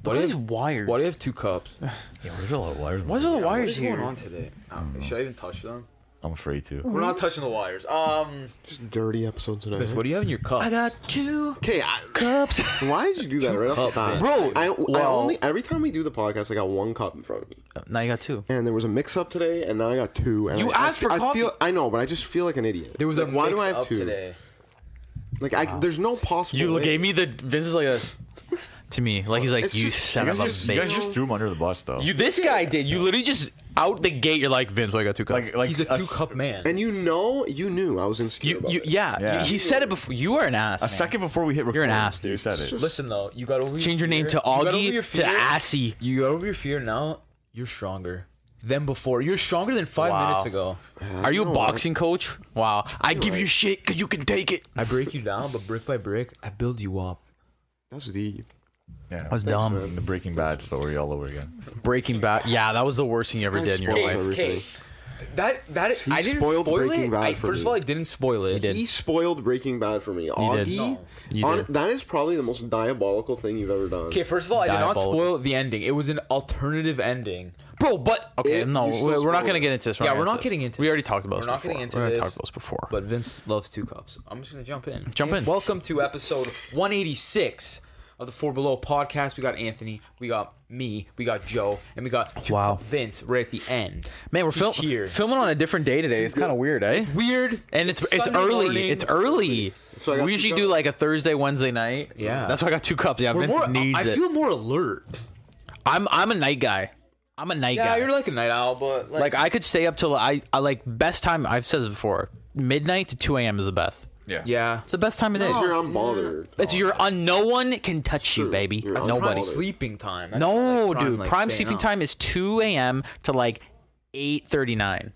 What are these wires? Why do you have 2 cups? Yeah, there's a lot of wires. What's all the wires What's here? going on today? Should I even touch them? I'm afraid to. We're not touching the wires. Just dirty episode today. Vince, what do you have in your cup? I got 2 Okay, cups. why did you do that right off the bat? Bro, I well- only every time we do the podcast, I got 1 cup in front of me, Now you got 2. and there was a mix-up today, and now I got 2. And You asked for coffee. I know, but I just feel like an idiot. There was like, a why do I mix have up 2? today. Like, there's no possible. You way. gave me the Vince is like a to me like he's like It's you just- son of a You guys bitch. just threw him under the bus, though. This guy did. You literally just out the gate. You're like Vince. Well, I got 2 cups. like He's a 2-cup man. And you knew I was insecure. about it. Yeah. He said it before. You are an ass. a man. second before we hit record, You're an ass, you dude. said it. Listen though, you got over. Change your name fear. to You got over Augie your to fear. Assy. You got over your fear. Now you're stronger than before. You're stronger than 5 Wow. minutes ago. Are you a know boxing coach? Wow. I give you shit because you can take it. I break you down, but brick by brick, I build you up. That's deep. Yeah, That's dumb. man. The Breaking Bad story all over again. Breaking Bad. Yeah, that was the worst thing you ever did in your spoiled life. everything. That is, He I didn't spoiled spoil Breaking it. Bad for First of me. all, I didn't spoil it. did. He spoiled Breaking Bad for me. did. Augie, No. You did. that is probably the most diabolical thing you've ever done. Okay, first of all, I did not Diabolical. spoil the ending. It was an alternative ending. Bro, but okay, It- no, you still we're not spoiled gonna it. get into this. Yeah, we're gonna not get getting this. into We already this. talked about this We're not before. getting into We already this. talked about this before. But Vince loves 2 cups. I'm just gonna jump in. Jump in. Welcome to episode 186 of the 4 Below podcast. We got Anthony, we got me, we got Joe, and we got 2 Wow. Cup Vince right at the end. Man, we're He's here. filming on a different day today. It's kind of weird, eh? Weird, And it's Sunday early. morning. It's early. So I got We 2 usually cups. do like a Thursday, Wednesday night. Yeah. That's why I got 2 cups. Yeah, We're Vince more, needs I it. feel more alert. I'm a night guy. I'm a night Yeah, guy. you're like a night owl, but Like I could stay up till I like best time. I've said this before. Midnight to 2 a.m. is the best. yeah. It's the best time of day. Because you're unbothered. It's your no one can touch you, baby. You're That's Nobody. prime sleeping time. That's No, like dude. like, Prime staying sleeping up. time is 2 a.m. to like 8:39.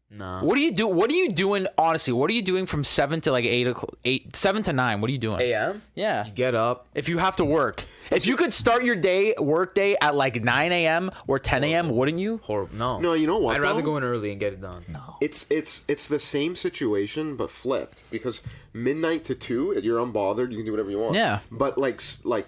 No. What do you do? What are you doing? Honestly, what are you doing from 7 to like 7 to 9? What are you doing? AM? Yeah. You get up. If you have to work, if you could start your work day at like 9 a.m. or 10 a.m., wouldn't you? Horrible. No. No, you know what, I'd rather though? go in early and get it done. No. It's the same situation but flipped, because midnight to 2 you're unbothered, you can do whatever you want. Yeah. But like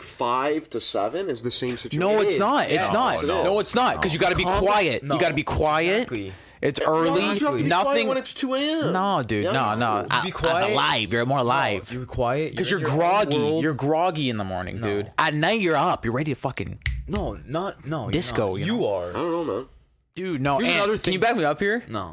5 to 7 is the same situation. No, it's not. It's Yeah. not. No, No, it's not. Because you got to be Calm- quiet. No. You got to be quiet. Exactly. It's Why early. don't you have to be quiet Nothing. when it's 2 a.m. No, dude. Yeah, No. you be quiet. I'm alive. You're more alive. You're quiet. Because you're in your own groggy. world. You're groggy in the morning, No. dude. At night, you're up. You're ready to fucking. No, not no. Disco, You're you not. know? You I are. don't know, man. Dude, no. Here's And another can thing. you back me up here? No.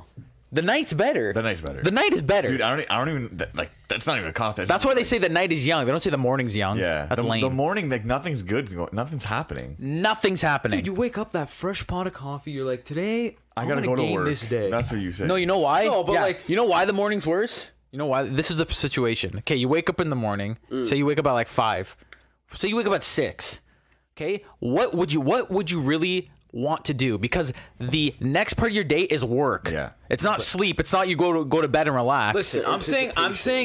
The night's better. The night's better. The night is better. Dude, I don't even like. That's not even a contest. That's why they say the night is young. They don't say the morning's young. Yeah, That's lame. the morning, like nothing's good. Nothing's happening. Nothing's happening. Dude, you wake up that fresh pot of coffee. You're like, today I gotta I'm go gonna to gain work. this day. That's what you say. No, you know why? No, but like- you know why the morning's worse? You know why? This is the situation. Okay, you wake up in the morning. Say you wake up at like 5. Say you wake up at 6. Okay, what would you really want to do? Because the next part of your day is work. Yeah. It's not sleep. It's not you go to bed and relax. Listen, I'm saying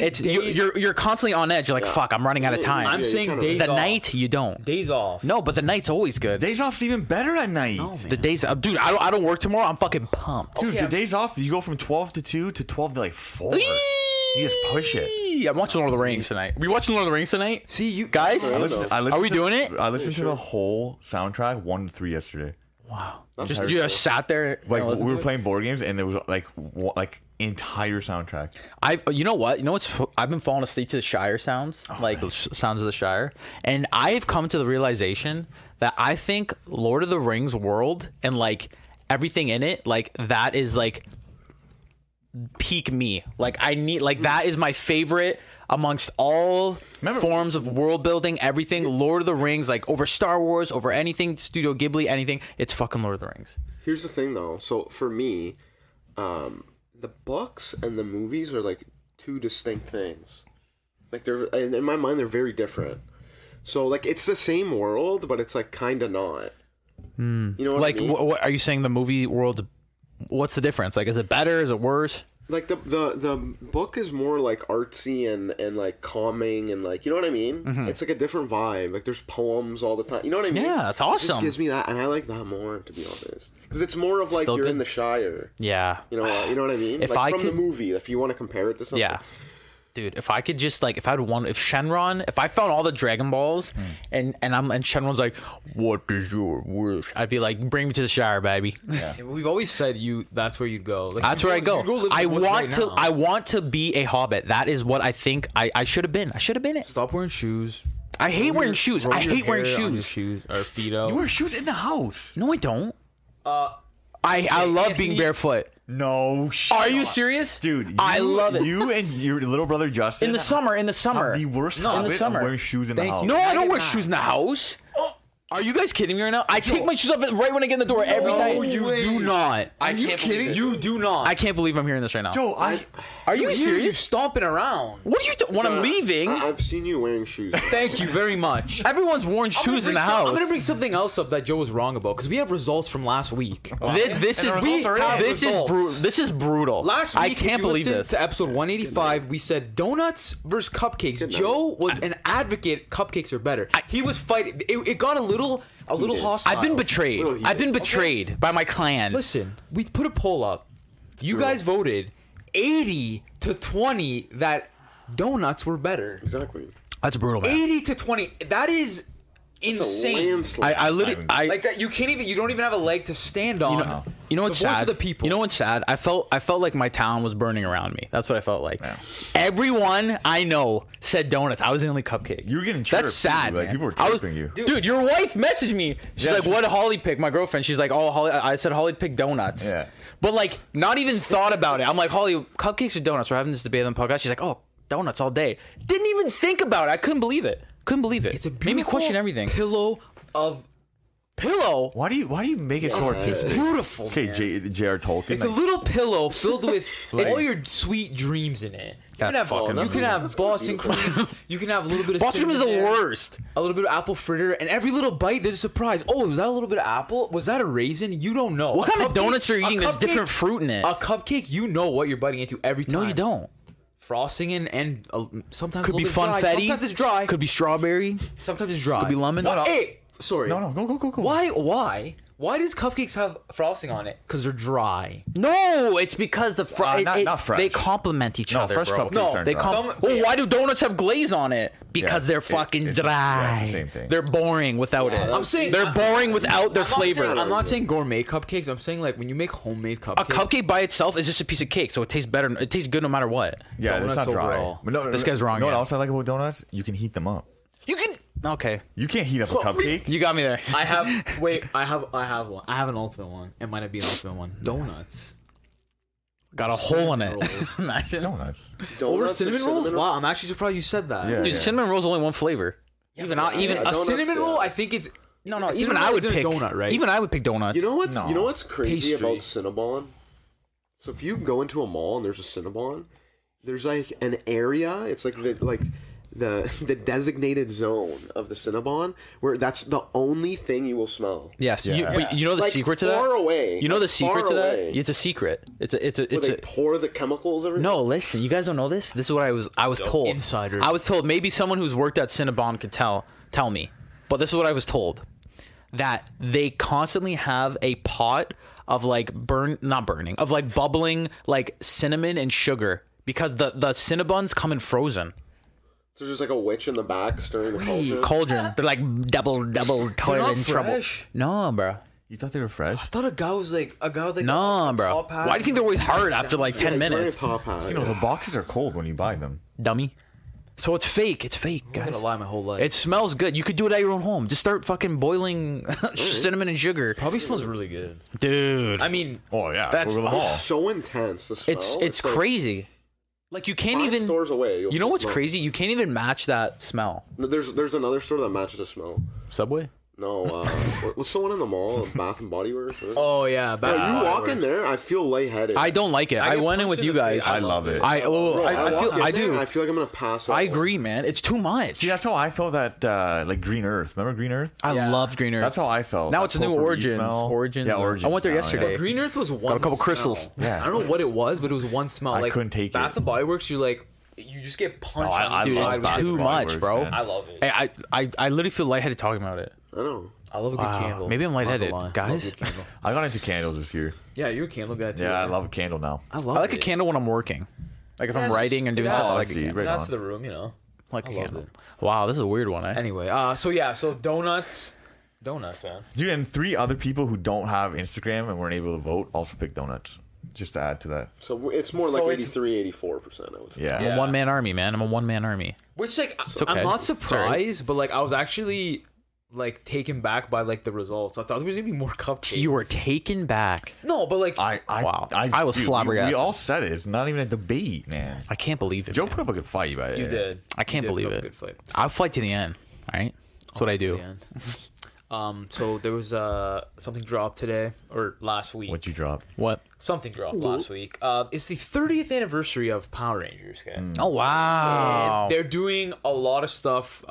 it's you're constantly on edge. You're like, fuck, I'm running out of time. I'm Yeah, saying you kinda- days the off. night you don't. Days off. No, but the night's always good. Days off's even better at night. The days, dude. I don't work tomorrow. I'm fucking pumped. Dude, Okay, the I'm days off, you go from 12 to 2 to 12 to like 4. You just push it. I'm watching Lord of the Rings tonight. We watching Lord of the Rings tonight? See you Guys, I listened Are we to- doing it? I listened to the whole soundtrack 1 to 3 yesterday. wow. That's You just sat there. Like and listened we to were it? playing board games and there was like entire soundtrack. You know what? I've been falling asleep to the Shire sounds, sounds of the Shire, and I've come to the realization that I think Lord of the Rings world and like everything in it, like that is like peak me. Like I need, like that is my favorite amongst all forms of world building. Everything Lord of the Rings, like over Star Wars, over anything Studio Ghibli, anything. It's fucking Lord of the Rings. Here's the thing, though. So for me, the books and the movies are like 2 distinct things. Like they're in my mind, they're very different. So like it's the same world, but it's like kind of not. You know what Like, I mean? what are you saying? The movie world. What's the difference? Like, is it better? Is it worse? Like the book is more like artsy and like calming and like, you know what I mean? It's like a different vibe. Like there's poems all the time. You know what I mean? Yeah, that's It awesome. just gives me that, and I like that more, to be honest, because it's more of like Still you're good. in the Shire. Yeah. You know what I mean? If like I from could- the movie, if you want to compare it to something. Yeah. Dude, if I could just like, if Shenron, if I found all the Dragon Balls, and Shenron's like, what is your wish? I'd be like, bring me to the Shire, baby. Yeah, we've always said that's where you'd go. Like, That's where I go. live I in the woods want right to. now. I want to be a Hobbit. That is what I think I should have been. I should have been it. Stop wearing shoes. I hate wearing shoes. Roll I your hate wearing hair on your shoes. shoes or feet out. You wear shoes in the house. No, I don't. I love being barefoot. No shit. Are you serious, Dude, I love it. You and your little brother Justin In the summer. have the worst habit summer. of wearing shoes in the Thank house. you. No, I Now don't you're wear mad. shoes in the house. Are you guys kidding me right now? I take my shoes off right when I get in the door every night. No, you do not. I can't believe it. You do not. I can't believe I'm hearing this right now. Joe, Are you You serious? stomping around. What are you when I'm leaving? I've seen you wearing shoes. Thank you very much. Everyone's worn shoes in the house. I'm gonna bring something else up that Joe was wrong about because we have results from last week. This And our results are in. this is brutal. Last week, I can't if you believe listened this. to episode 185, we said donuts versus cupcakes. night. Joe was an advocate. Cupcakes are better. He was fighting. It got a little hostile. I've been betrayed. Little heated. I've been betrayed by my clan. Listen, we put a poll up. You guys voted 80 to 20 that donuts were better. Exactly. That's brutal, man. 80 to 20. That is It's a insane. landslide. I literally, Like that, you don't even have a leg to stand on. you know what's the voice sad? of the people. You know what's sad? I felt like my town was burning around me. That's what I felt like. Everyone I know said donuts. I was the only cupcake. You were getting chirped, That's sad, too. Like, man. people were I was- chirping you. Dude, your wife messaged me. She's Yeah, like, "What did Holly pick?" My girlfriend. She's like, "Oh, Holly." I said Holly picked donuts. Yeah. But like, not even thought about it. I'm like, Holly, cupcakes or donuts? We're having this debate on the podcast. She's like, "Oh, donuts all day." Didn't even think about it. I couldn't believe it. Couldn't believe it. It's a made me beautiful question everything. Pillow of Pillow. Why do you make it so artistic? beautiful. Okay, J.R. Tolkien. It's a like, little pillow filled with all your sweet dreams in it. That's fucking You can have Boston cream. You can have a little bit of Boston cream is the cinnamon there, worst. a little bit of apple fritter, and every little bite there's a surprise. Oh, was that a little bit of apple? Was that a raisin? You don't know. What A kind of cupcake- donuts are you a eating? There's cupcake- different fruit in it. A cupcake, you know what you're biting into every time. No, you don't. Frosting and sometimes Could a be little bit dry. funfetti. Sometimes it's dry. Could be strawberry. Sometimes it's dry. Could be lemon. What? Hey, sorry. no, go. Why does cupcakes have frosting on it? Because they're dry. No, it's because the not fresh. They complement each No, other, fresh bro. cupcakes No, aren't they dry. well, why do donuts have glaze on it? Because Yeah, they're fucking it's the dry. same thing. They're boring without it. I'm saying they're boring without their I'm not flavor. saying- I'm not saying gourmet cupcakes. I'm saying like when you make homemade cupcakes. A cupcake by itself is just a piece of cake, so it tastes better. It tastes good no matter what. Yeah, it's Donuts not dry. overall. But no, This guy's wrong You know what again. else I like about donuts? You can heat them up. You can. Okay, You can't heat up a cupcake. you got me there. I have one. I have an ultimate one. It might not be an ultimate one. Donuts. Got a hole in it. rolls. Imagine. Donuts. Over Donuts or cinnamon rolls? Wow, I'm actually surprised you said that. Yeah. Dude, cinnamon rolls only one flavor. Even a donuts, cinnamon roll, yeah. I think it's no. a Even cinnamon I roll would isn't a pick donut, right? Even I would pick donuts. You know what's No. you know what's crazy Pastry. about Cinnabon? So if you go into a mall and there's a Cinnabon, there's like an area. It's like the designated zone of the Cinnabon where that's the only thing you will smell. Yes, Yeah. but you know the Like, secret to that. far away. You know the Like, secret far to that. away. It's a secret. It's Where they a. pour the chemicals everywhere. No, listen, you guys don't know this. This is what I was told. insider. I was told. Maybe someone who's worked at Cinnabon could tell me. But this is what I was told. That they constantly have a pot of like of like bubbling like cinnamon and sugar because the Cinnabons come in frozen. So there's just like a witch in the back stirring the cauldron. Cauldron. They're like double toilet in trouble. fresh? No, bro. You thought they were fresh? I thought a guy was like No, bro. Why do you think they're always hard after like 10 He's wearing a minutes? top hat. You know, the boxes are cold when you buy them. Dummy. So it's fake. It's fake, I'm guys. gonna lie my whole life. It smells good. You could do it at your own home. Just start fucking boiling cinnamon and sugar. probably smells really good. Dude. I mean, Oh yeah, That's- over the mall. so intense. The smell. It's like crazy. Like you can't 5 even stores away. You know what's smell- crazy? You can't even match that smell. No, there's another store that matches the smell. Subway? No, what's the one in the mall? Bath and Body Works. What is it? oh yeah, Bro, you walk in there, I feel lightheaded. I don't like it. I get went in punched with in you the guys. face. I love it. I Bro, I walk feel in I there, do. I feel like I'm gonna pass out. I agree, man. It's too much. See, that's how I felt at like Green Earth. Remember Green Earth? I Yeah. love Green Earth. That's how I felt. Now That it's a new potpourri Origins. smell. Origins. Yeah, I Origins. went there now, yesterday. yeah. Green Earth was one. a couple smell. crystals. Yeah. I don't know what it was, but it was one smell. I like, couldn't take Bath it. and Body Works. You just get punched. I on the love side Bath with and Too Body much, Works, bro. man. I love it. Hey, I literally feel lightheaded talking about it. I know. I love a good candle. Maybe I'm Not gonna lightheaded. lie. Love Guys? a good candle. I got into candles this year. Yeah, you're a candle guy too. Yeah, I love a candle now. I love I like it. a candle when I'm working. Like if I'm writing and doing stuff like see, right that's on. the room, you know. like a I love candle. it. Wow, this is a weird one. Eh? Anyway, so donuts, man. Dude, and 3 other people who don't have Instagram and weren't able to vote also picked donuts. Just to add to that. So it's more So like it's- 83-84%, I would say. Yeah. I'm a one-man army, man. I'm a one-man army. Which like okay. I'm not It's all surprised, but like I was actually like taken back by like the results. I thought there was gonna be more cupcakes. You were taken back. no, but like Wow. I was dude, flabbergasted. We all said it. It's not even a debate, man. I can't believe it. Joe man. put up a good fight, but you did. I can't You did believe put up it. a good fight. I'll fight to the end. All right. That's what I do. To the end. So there was something dropped today or last week. What you dropped? What? Something dropped last week. It's the 30th anniversary of Power Rangers, okay? Oh wow. And they're doing a lot of stuff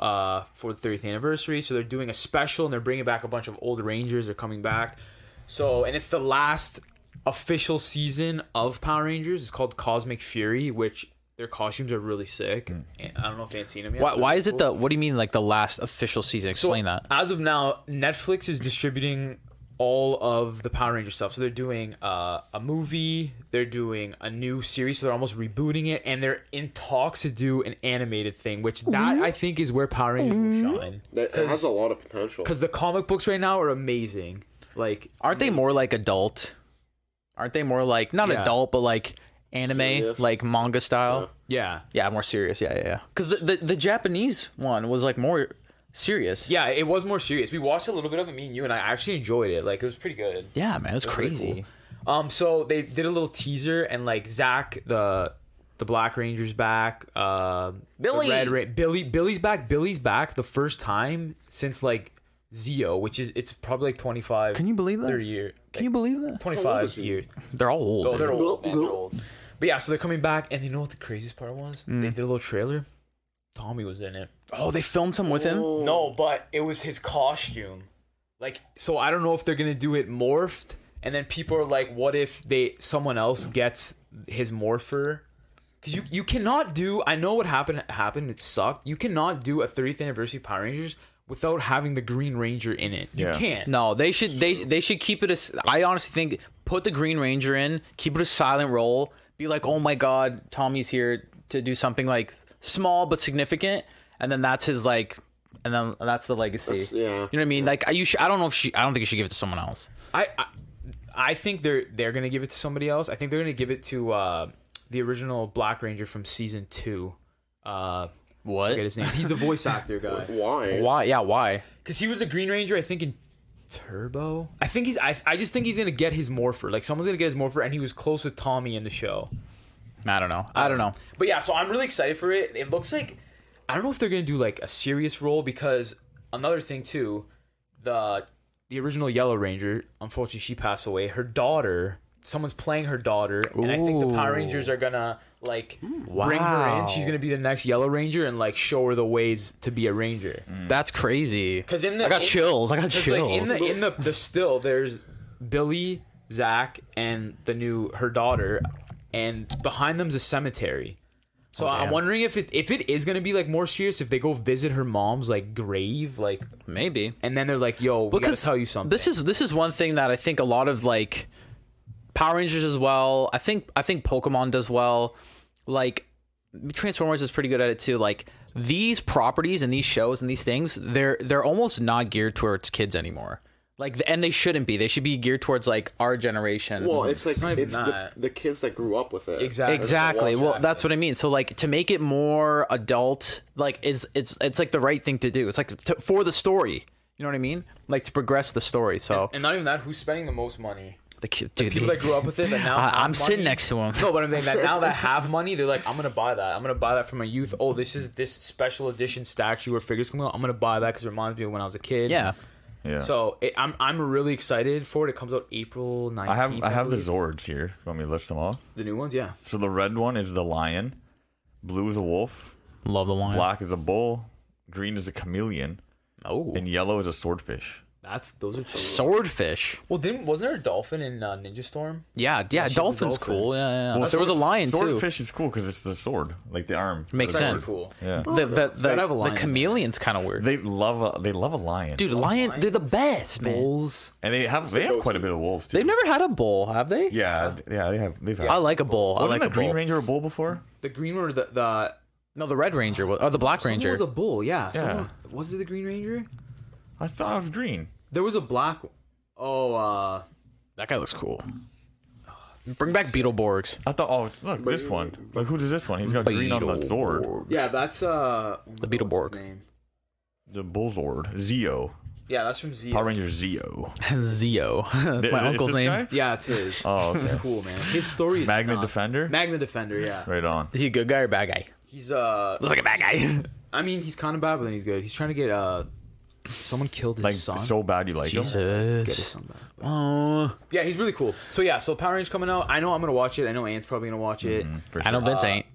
for the 30th anniversary. So they're doing a special and they're bringing back a bunch of old Rangers. They're coming back. So, and it's the last official season of Power Rangers. It's called Cosmic Fury, which their costumes are really sick. And I don't know if anyone's seen them yet. Why but is it cool. what do you mean like the last official season? Explain that. As of now, Netflix is distributing all of the Power Ranger stuff. So they're doing a movie, they're doing a new series, so they're almost rebooting it, and they're in talks to do an animated thing, which that I think is where Power Rangers will shine. That it has a lot of potential. Because the comic books right now are amazing. Like, Aren't they more like adult? Aren't they more like not Yeah. adult but like anime, Serious. like manga style? yeah. Yeah, more serious. Yeah. Because the Japanese one was like more serious. Yeah, it was more serious. We watched a little bit of it, me and you, and I actually enjoyed it. Like, it was pretty good. Yeah, man, it was Pretty crazy. cool. So they did a little teaser, and like Zach, the Black Ranger's back. Billy! Billy's back. Billy's back the first time since like Zeo, which is it's probably like 25. Can you believe that? 30 years. Can you believe that? How old 25 is he? years. They're all old. Oh, they're dude. old. Man, they're old. But yeah, so they're coming back, and you know what the craziest part was? They did a little trailer. Tommy was in it. Oh, they filmed some with him. No, but it was his costume. Like, so I don't know if they're gonna do it morphed, and then people are like, "What if someone else gets his morpher?" Because you cannot do. I know what happened. It sucked. You cannot do a 30th anniversary Power Rangers without having the Green Ranger in it. You Yeah. can't. No, they should keep it as. I honestly think put the Green Ranger in, keep it a silent role. Be like, oh my God, Tommy's here to do something like small but significant, and then that's his like, and then that's the legacy. Yeah. You know what I mean? Like I don't know if I don't think you should give it to someone else. I think they're gonna give it to somebody else. I think they're gonna give it to the original Black Ranger from season 2. What? Forget his name. He's the voice actor guy. Why? Why? Yeah, why? Because he was a Green Ranger, I think, in Turbo. I think I just think he's gonna get his morpher. Like someone's gonna get his morpher, and he was close with Tommy in the show. I don't know. But yeah, so I'm really excited for it. It looks like I don't know if they're gonna do like a serious role, because another thing too, the original Yellow Ranger, unfortunately she passed away. Her daughter, someone's playing her daughter, and I think the Power Rangers are gonna like bring her in. She's gonna be the next Yellow Ranger and like show her the ways to be a ranger. That's crazy. Because I got chills. Like, in the still, there's Billy, Zach, and her daughter, and behind them's a cemetery. So I'm wondering if it is gonna be like more serious, if they go visit her mom's like grave, like maybe. and then they're like, "Yo, we gotta tell you something." This is one thing that I think a lot of like Power Rangers as well. I think Pokemon does well. Like Transformers is pretty good at it too. Like these properties and these shows and these things, they're almost not geared towards kids anymore. Like, and they shouldn't be. They should be geared towards like our generation. Well, it's like not even it's that. the kids that grew up with it. Exactly. Well, that's what I mean. So like to make it more adult, like it's like the right thing to do. It's like for the story. You know what I mean? Like to progress the story. So and not even that. Who's spending the most money? the dude, People that grew up with it. That now I'm have sitting money. next to him. No, but I'm saying that now that have money, they're like, I'm gonna buy that. I'm gonna buy that for my youth. Oh, this is this special edition statue or figures coming out. I'm gonna buy that because it reminds me of when I was a kid. Yeah. Yeah. So I'm really excited for it. It comes out April 19th. I have the believe. Zords here. You want me to list them off? The new ones, yeah. So the red one is the lion, blue is a wolf, Love the line. black is a bull, green is a chameleon, Oh. and yellow is a swordfish. Those are two. Swordfish. Well, wasn't there a dolphin in Ninja Storm? Yeah, the dolphin's dolphin. cool. Yeah. Well, There was a lion too. Swordfish is cool because it's the sword, like the arm. Makes That's sense. cool. Yeah, Gotta have a lion The in chameleon's kind of weird. they love a lion, Dude, lion, they're the best, man. Bulls. and they have quite a bit of wolves too. They've never had a bull, have they? Yeah, they've had. I like a bull. I Wasn't like the a Green bull. Ranger a bull before? The green one or the No, the Red Ranger or the Black someone Ranger. was a bull. Yeah. Yeah. Was it the Green Ranger? I thought it was green. There was a black. Oh, That guy looks cool. Bring back Beetleborgs. I thought, oh, look, this one. Like, who does this one? He's got green on the sword. yeah, that's The Beetleborg. The Bullzord. Zeo. Yeah, that's from Z. Power Ranger Zeo. Zeo. That's Is my this uncle's name. guy? Yeah, it's his. Oh, okay. It's cool, man. His story is Magna nuts. Defender? Magna Defender, yeah. Right on. Is he a good guy or bad guy? He's Looks like a bad guy. I mean, he's kind of bad, but then he's good. He's trying to get someone killed his Like, son. so bad you like him? Get his Jesus. son back. Oh, Yeah, he's really cool. So yeah, so Power Rangers coming out. I know I'm gonna watch it. I know Ant's probably gonna watch it. For I know sure. Vince ain't.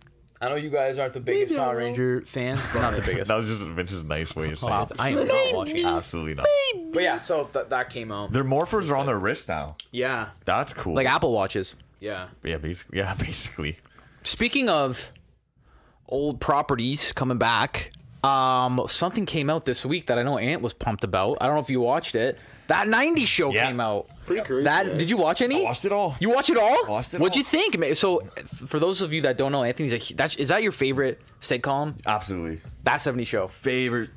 I know you guys aren't the biggest Maybe I Power will. Ranger fans, but Not the biggest. That was just Vince's nice way of saying Wow, it. I am not watching it. Absolutely not. But yeah, so that came out. Their morphers are on their wrist now. Yeah, That's cool. Like Apple Watches. yeah. yeah, basically. Speaking of old properties coming back, something came out this week that I know Ant was pumped about. I don't know if you watched it. That 90s show Yeah. came out. Pretty crazy. Did you watch any? I watched it all. You watch it all? Watched it What'd all. you think? Man? So, for those of you that don't know, Anthony's is that your favorite sitcom? Absolutely. That 70s show. Favorite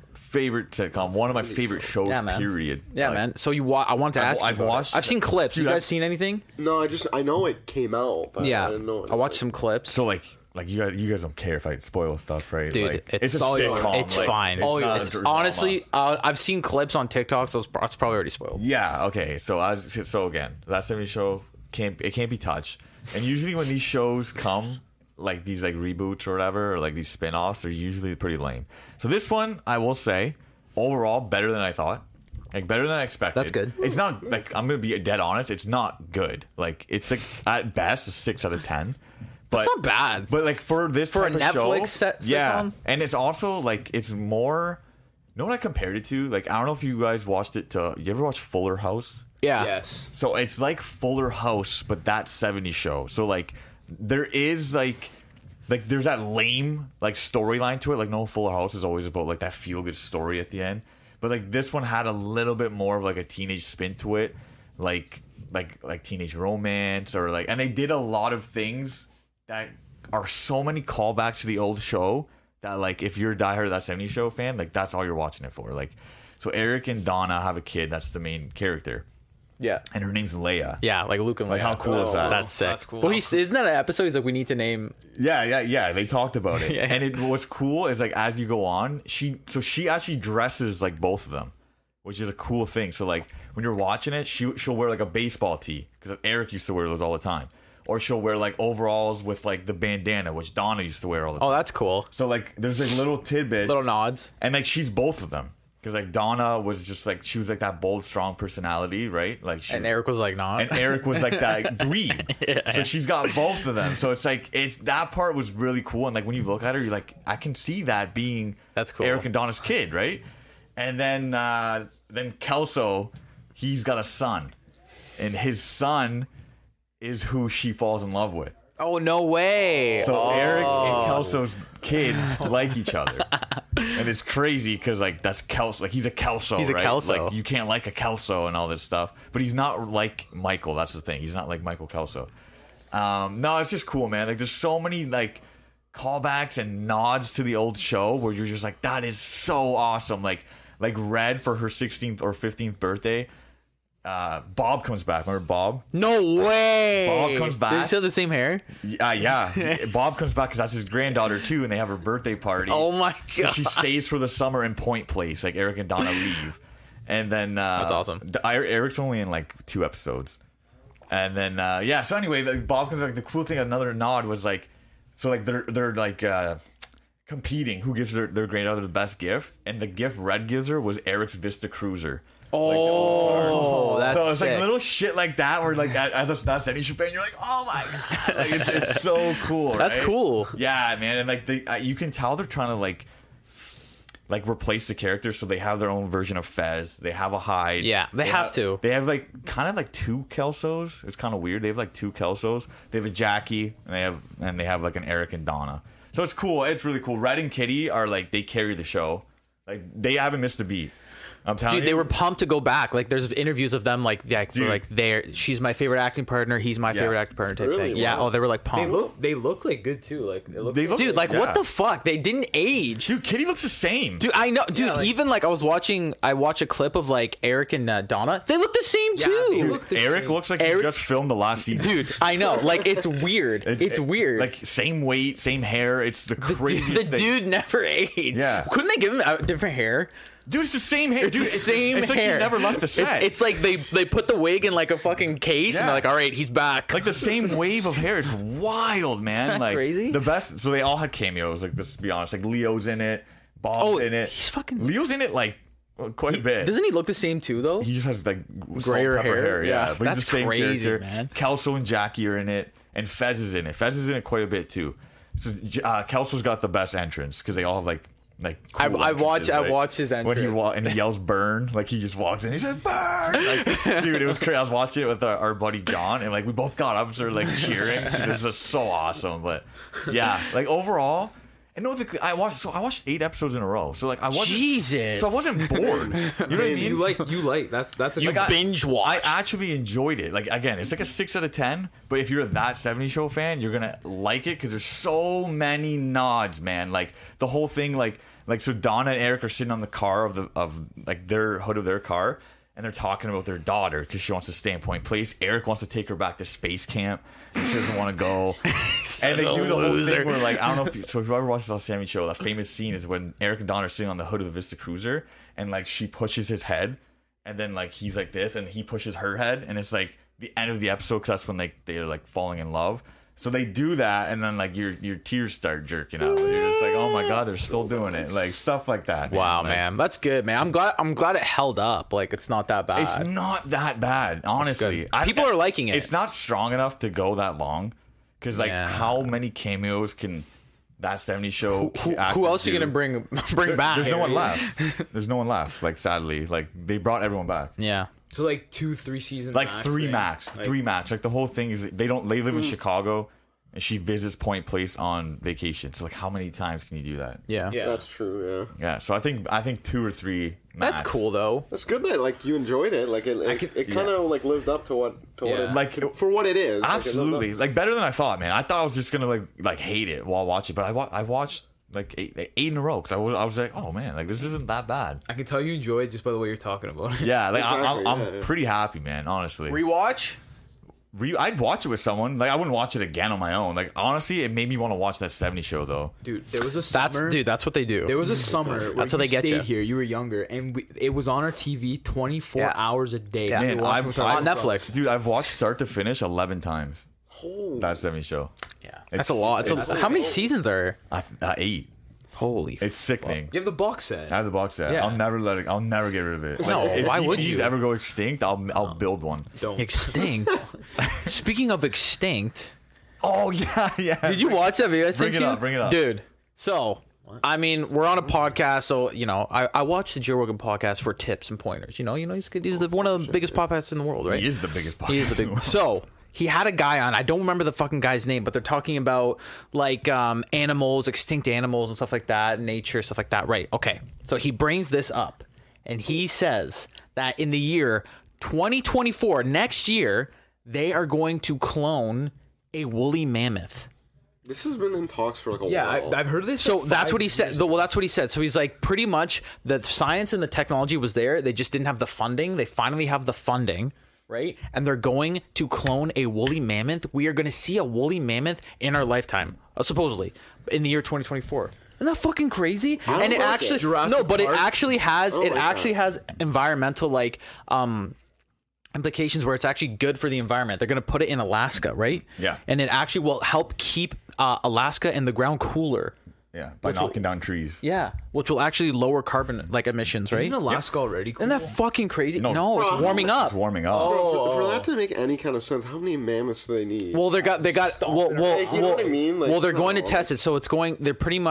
sitcom. One of my favorite shows, Yeah, man. period. Yeah, Like, man. So I wanted to ask you I've about it. watched- I've seen clips. Dude, You guys I've- seen anything? No, I know it came out. But Yeah. I didn't know. I watched some clips. So, like you guys don't care if I spoil stuff, right? Dude, like, it's a sitcom. It's like, fine. not It's a drama. honestly, I've seen clips on TikTok, so it's probably already spoiled. Yeah. Okay. So again, that 70s show can't be touched. And usually when these shows come, like these like reboots or whatever, or like these spin-offs, they're usually pretty lame. So this one, I will say, overall better than I thought. Like better than I expected. That's good. It's not like, I'm gonna be dead honest, it's not good. Like it's like at best a 6 out of 10. But, That's not bad. But like for this For a type of show, Netflix yeah, sitcom? and it's also like it's more. You know what I compared it to? Like I don't know if you guys watched it. You ever watch Fuller House? Yeah. Yes. So it's like Fuller House, but that 70s show. So like there is like there's that lame like storyline to it. Like no, Fuller House is always about like that feel good story at the end. But like this one had a little bit more of like a teenage spin to it, like teenage romance or like, and they did a lot of things that are so many callbacks to the old show that like if you're a diehard That 70s Show fan, like that's all you're watching it for. Like so Eric and Donna have a kid that's the main character, Yeah. and her name's Leia. Yeah, like Luke and Like Leia. how cool is that? That's sick. That's cool. Well, isn't that an episode? He's like, we need to name. Yeah. They talked about it, Yeah. and what's cool is like as you go on, she actually dresses like both of them, which is a cool thing. So like when you're watching it, she'll wear like a baseball tee because Eric used to wear those all the time, or she'll wear like overalls with like the bandana, which Donna used to wear all the time. Oh, that's cool. So like there's like little tidbits, Little nods. and like she's both of them because like Donna was just like she was like that bold, strong personality, right? Like she And Eric was like, nah. and Eric was like that dweeb. So she's got both of them. So it's like that part was really cool. And like when you look at her, you're like, I can see that being That's cool. Eric and Donna's kid, right? And then Kelso, he's got a son, and his son is who she falls in love with. Oh, no way. So Eric and Kelso's kids like each other, and it's crazy because like that's Kelso. Like he's a Kelso, He's a right? Kelso. Like you can't like a Kelso and all this stuff, but he's not like Michael. That's the thing. He's not like Michael Kelso. No, it's just cool, man. Like there's so many like callbacks and nods to the old show where you're just like, that is so awesome. Like Red for her 16th or 15th birthday. Bob comes back. Remember Bob? No way. Bob comes back. They still have the same hair? Yeah. Bob comes back because that's his granddaughter too, and they have her birthday party. Oh my So god. she stays for the summer in Point Place. Like Eric and Donna leave, and then that's awesome. Eric's only in like 2 episodes, and then yeah. So anyway, like, Bob comes back. The cool thing, another nod was like, so like they're like competing who gives their granddaughter the best gift, and the gift Red gives her was Eric's Vista Cruiser. Oh, that's So it's sick. like little shit like that where like as a Not 70s fan, you're like, oh my god, like, it's so cool. That's right? cool. Yeah, man, and like you can tell they're trying to like like replace the character, so they have their own version of Fez. They have a Hyde. Yeah, they have to. They have like kind of like 2 Kelsos. It's kind of weird. They have like 2 Kelsos. They have a Jackie, and they have like an Eric and Donna. So it's cool. It's really cool. Red and Kitty are like, they carry the show. Like they haven't missed a beat. I'm telling you, they were pumped to go back. Like, there's interviews of them, like, yeah, so like she's my favorite acting partner, he's my favorite acting partner type Really? thing. Yeah. Wow. Oh, they were like pumped. They look like good too. Like They look- Dude, like, yeah. what the fuck? They didn't age. Dude, Kitty looks the same. Dude, I know. Dude, like- even like I watched a clip of like Eric and Donna. They look the same too. they look the Eric same. looks like he Eric- just filmed the last season. Dude, I know. Like, it's weird. It's weird. Like same weight, same hair. It's the craziest the thing. dude never aged. Yeah. Couldn't they give him different hair? Dude, it's the same hair. It's Dude, the same it's like hair. he never left the set. It's like they put the wig in like a fucking case and Yeah. they're like, all right, he's back. like the same wave of hair. It's wild, man. that Like crazy? the best. So they all had cameos. Like, let's be honest. Like Leo's in it. Bob's in it. he's fucking. Leo's in it like quite a bit. Doesn't he look the same too though? He just has like Grayer salt and pepper hair? Yeah, Yeah. but That's he's the same crazy, character. man. Kelso and Jackie are in it, and Fez is in it. Fez is in it quite a bit too. So Kelso's got the best entrance because they all have like. Cool I watched entrances, his when he entrance. and he yells "burn," like he just walks in, he says "burn." Like, dude, it was crazy. I was watching it with our buddy John, and like we both got up and started like cheering. It was just so awesome. But yeah, like overall, and no, I watched 8 episodes in a row. So like I wasn't Jesus. So I wasn't bored. You know what I mean? You like that's a You good binge watch. I actually enjoyed it. Like again, it's like a 6 out of 10. But if you're that 70s show fan, you're gonna like it because there's so many nods, man. Like the whole thing, like so Donna and Eric are sitting on the car of like their hood of their car, and they're talking about their daughter because she wants to stay in Point Place. Eric wants to take her back to space camp. She doesn't want to go. And they do the whole thing where, like, I don't know if you ever watched this on Sammy show, that famous scene is when Eric and Donna are sitting on the hood of the Vista Cruiser, and like she pushes his head, and then like he's like this, and he pushes her head, and it's like the end of the episode because that's when they're like falling in love. So they do that, and then like your tears start jerking out. You're just like, oh my god, they're still doing it, like stuff like that. Wow, Like, man, that's good, man. I'm glad it held up. Like, it's not that bad. it's not that bad, honestly. People are liking it. It's not strong enough to go that long, because like Yeah. how many cameos can that 70s show? Who else are you gonna bring back? There's no one left. There's no one left. Like sadly, like they brought everyone back. Yeah. So like 2-3 seasons. Like max, 3 right? max, Like, 3 max. Like the whole thing is they live in Chicago, and she visits Point Place on vacation. So like how many times can you do that? Yeah. Yeah. That's true. Yeah, Yeah. So I think 2 or 3. That's max. cool though. that's good that like you enjoyed it. Like it kind of like lived up to what Yeah. it Like, for what it is. Like, it lived Absolutely, up. like better than I thought, man. I thought I was just gonna like hate it while watching, but I watched like eight in a row because I was like, oh man, like this isn't that bad. I can tell you enjoy it just by the way you're talking about it. Yeah, like Exactly, I'm yeah. pretty happy, man. Honestly, Rewatch. I'd watch it with someone. Like I wouldn't watch it again on my own. Like honestly, it made me want to watch that 70 show though. Dude, there was a summer. That's what they do. There was a summer where That's how they get stayed you. here. You were younger, and it was on our TV 24 Yeah. hours a day. Yeah. We Man, were watching I've- with our on friends. Netflix. Dude, I've watched start to finish 11 times. Holy That 70 show. Yeah. That's a It's- lot. it's- How many seasons are? 8. Holy. It's sickening. You have the box set. I have the box set. Yeah. I'll never get rid of it. No, if why would DVDs you? ever go extinct, I'll build one. Don't. Extinct. Speaking of extinct, Oh yeah. did you watch that video I sent Bring it you? up, bring it up. Dude. So, I mean, we're on a podcast, so I watch the Joe Rogan podcast for tips and pointers. He's one of the biggest podcasts in the world, right? He is the biggest podcast. He is the in the big. world. So he had a guy on. I don't remember the fucking guy's name, but they're talking about like animals, extinct animals, and stuff like that, nature, stuff like that. Right? Okay. So he brings this up, and he says that in the year 2024, next year, they are going to clone a woolly mammoth. This has been in talks for like a Yeah, while. I've heard this. So like that's 5 what he said. years Well, that's what he said. So he's like, pretty much the science and the technology was there. They just didn't have the funding. They finally have the funding, right? And they're going to clone a woolly mammoth. We are going to see a woolly mammoth in our lifetime, supposedly, in the year 2024. Isn't that fucking crazy? I And it don't like actually it. Jurassic no, but it Park? actually has I don't like that. has environmental implications where it's actually good for the environment. They're going to put it in Alaska, right? Yeah. And it actually will help keep Alaska and the ground cooler. Yeah, by knocking down trees. Yeah, which will actually lower carbon like emissions, right? Isn't Alaska already cool? Isn't that fucking crazy? No, No, it's warming up. It's warming up. For that to make any kind of sense, how many mammoths do they need? Well, they got Like, you know what I mean? Like, well, they're it's going to not- test it. So it's going. They're putting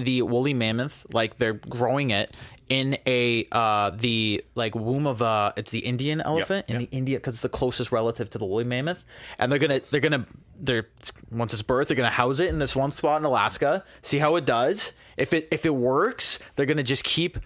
the woolly mammoth, like they're growing it in the like womb of it's the Indian elephant in the India, because it's the closest relative to the woolly mammoth, and they're once it's birthed, they're gonna house it in this one spot in Alaska, see how it does. If it works, they're gonna just keep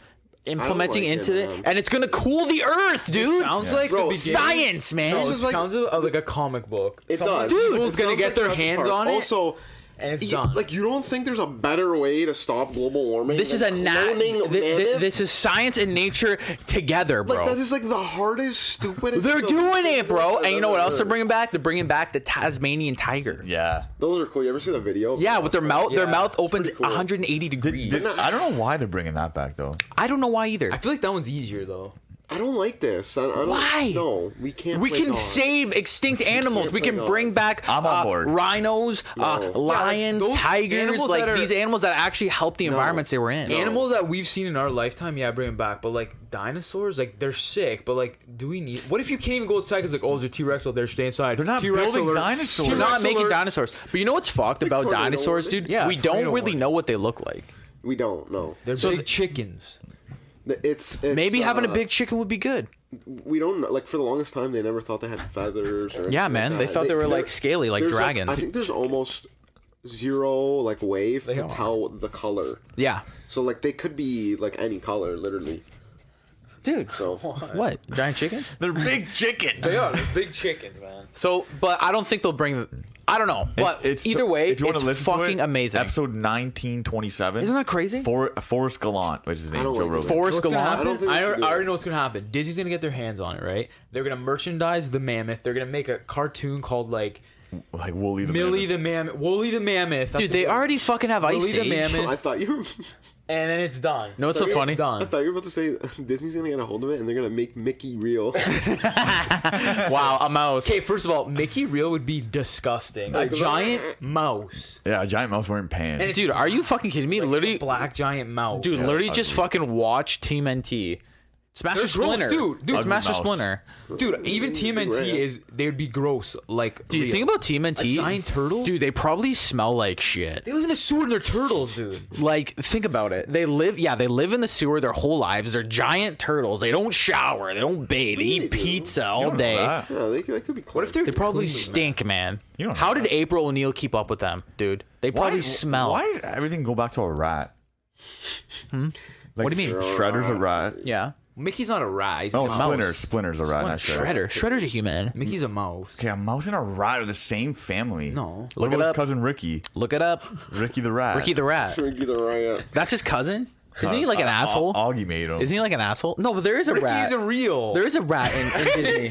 implementing like it, into it, man. and it's gonna cool the earth, dude. Sounds like Bro, the beginning. Science, man. No, it This is like- sounds like a comic book. It Someone- does. People's It gonna sounds get like their Jurassic hands Park. on it. Also, and it's done. like, you don't think there's a better way to stop global warming? This is a than cloning mammoths? this is science and nature together, bro. Like, that is like the hardest, stupidest. They're doing it, bro. I've And you know what ever else they're heard. bringing back? They're bringing back the Tasmanian tiger. Yeah. Those are cool. You ever see the video? Yeah, with their mouth, their Yeah, mouth opens pretty cool. 180 degrees. I don't know why they're bringing that back though. I don't know why either. I feel like that one's easier though. I don't like this. I don't, Why? No, we can't. We play can God. save extinct animals. We play can God. bring back I'm on board. rhinos, lions, those tigers, animals like that are- these animals that actually help the environments they were in. Animals that we've seen in our lifetime, yeah, bring them back. But like dinosaurs, like they're sick. But like, do we need? What if you can't even go outside because like, oh, there's a T-Rex out there, stay inside. They're not T-Rex building alert. dinosaurs. We're not T-Rex making alert. dinosaurs. But you know what's fucked about tornado dinosaurs, warning. dude? Yeah, We don't tornado really warning. know what they look like. We don't know. They're So big the- chickens. It's Maybe having a big chicken would be good. We don't know. Like, for the longest time, they never thought they had feathers. Or Yeah, anything man. like They that. thought they were there- like scaly, like there's, dragons. I think there's almost zero like wave They to are. tell the color. Yeah, So like they could be like any color, literally. dude. So What? Giant chickens? They're big chickens. They are. They're big chickens, man. So, but I don't think they'll bring. I don't know. But either way, if you want it's to listen fucking to it, amazing. Episode 1927. Isn't that crazy? Forrest Gallant, which is his name, don't Joe like Rogan. this. Forrest What's gonna Gallant. I don't happen? think we I should do already that. know what's gonna happen. Disney's gonna get their hands on it, right? They're gonna merchandise the mammoth. They're gonna make a cartoon called like Like Wooly the Millie Mammoth. the Mammoth, Wooly the Mammoth. That's Dude, what they it is. already fucking have Ice Willy the Age. Mammoth. I thought you were. and then it's done. No, it's so It's funny. done. I thought you were about to say Disney's gonna get a hold of it and they're gonna make Mickey real. Wow, a mouse. Okay, first of all, Mickey Real would be disgusting. A Like, giant mouse. Yeah, a giant mouse wearing pants. Dude, are you fucking kidding me? Literally, Black giant mouse. dude, Yeah, literally just ugly. fucking watch Team NT. Smash or They're gross, Splinter. dude. It's Ugly Master mouse. Splinter. Dude, even TMNT Right. is they would be gross. Like, Do you real. think about TMNT? A giant turtle? Dude, they probably smell like shit. They live in the sewer and they're turtles, dude. Like, think about it. They live in the sewer their whole lives. They're giant turtles. They don't shower. They don't bathe. They eat do. pizza You all don't know day. that. Yeah, they could be. What if they're They probably clean, stink, man. You don't know How did that. April O'Neil keep up with them, dude? They probably smell. Why does everything go back to a rat? Like, What do you mean? Shredder's a rat. Yeah. Mickey's not a rat. He's Oh, a mouse. Splinter's a rat, not Shredder. Shredder's a human. Mickey's a mouse. Okay, a mouse and a rat are the same family. No. What Look it about his up. cousin Ricky? Look it up. Ricky the rat. Ricky the rat. Ricky the Riot. That's his cousin? Isn't he like an asshole? Augie made him. Isn't he like an asshole? No, but there is a rat. Ricky's a real. There is a rat in Disney.